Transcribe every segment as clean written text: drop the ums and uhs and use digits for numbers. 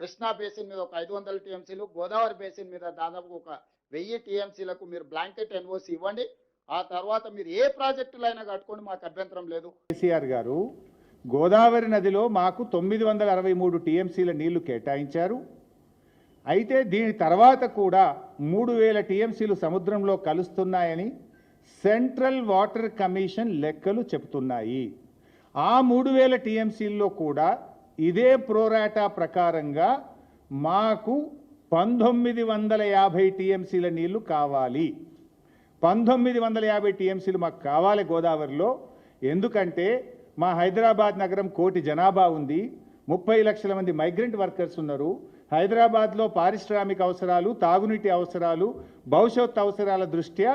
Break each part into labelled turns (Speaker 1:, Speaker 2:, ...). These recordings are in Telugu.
Speaker 1: కృష్ణా బేసిన్ మీద ఒక 500 టీఎంసీలు, గోదావరి బేసిన్ మీద దాదాపు ఒక 1000 టీఎంసీలకు మీరు బ్లాంకెట్ ఎన్ఓసి ఇవ్వండి. ఆ తర్వాత మీరు ఏ ప్రాజెక్టులైనా కట్టుకోండి, మాకు అభ్యంతరం లేదు.
Speaker 2: కేసీఆర్ గారు గోదావరి నదిలో మాకు 963 టీఎంసీల నీళ్లు కేటాయించారు. అయితే దీని తర్వాత కూడా 3000 టీఎంసీలు సముద్రంలో కలుస్తున్నాయని సెంట్రల్ వాటర్ కమిషన్ లెక్కలు చెబుతున్నాయి. ఆ 3000 టీఎంసీల్లో కూడా ఇదే ప్రోరాటా ప్రకారంగా మాకు 1950 టీఎంసీల నీళ్లు కావాలి. 1950 టీఎంసీలు మాకు కావాలి గోదావరిలో. ఎందుకంటే మా హైదరాబాద్ నగరం 1 కోటి జనాభా ఉంది, 30 లక్షల మంది మైగ్రెంట్ వర్కర్స్ ఉన్నారు. హైదరాబాద్లో పారిశ్రామిక అవసరాలు, తాగునీటి అవసరాలు, భవిష్యత్ అవసరాల దృష్ట్యా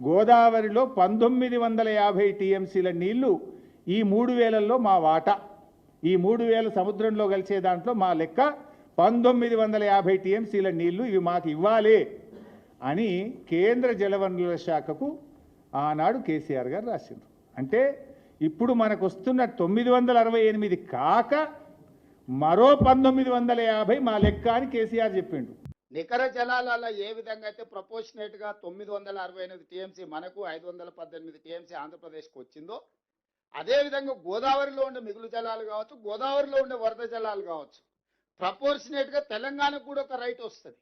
Speaker 2: గోదావరిలో 1950 టీఎంసీల నీళ్లు ఈ 3000లో మా వాటా. ఈ 3000 సముద్రంలో కలిసే దాంట్లో మా లెక్క 1950 టీఎంసీల నీళ్లు ఇవి మాకు ఇవ్వాలి అని కేంద్ర జలవనరుల శాఖకు ఆనాడు కేసీఆర్ గారు రాసిండ్రు. అంటే ఇప్పుడు మనకు వస్తున్న 968 కాక మరో 1950 మా లెక్క అని కేసీఆర్ చెప్పిండు.
Speaker 1: నికర జలాలలో ఏ విధంగా అయితే ప్రపోర్షనేట్గా 968 టీఎంసీ మనకు, 518 టీఎంసీ ఆంధ్రప్రదేశ్కి వచ్చిందో, అదేవిధంగా గోదావరిలో ఉండే మిగులు జలాలు కావచ్చు, గోదావరిలో ఉండే వరద జలాలు కావచ్చు, ప్రపోర్షనేట్గా తెలంగాణకు కూడా ఒక రైట్ వస్తుంది.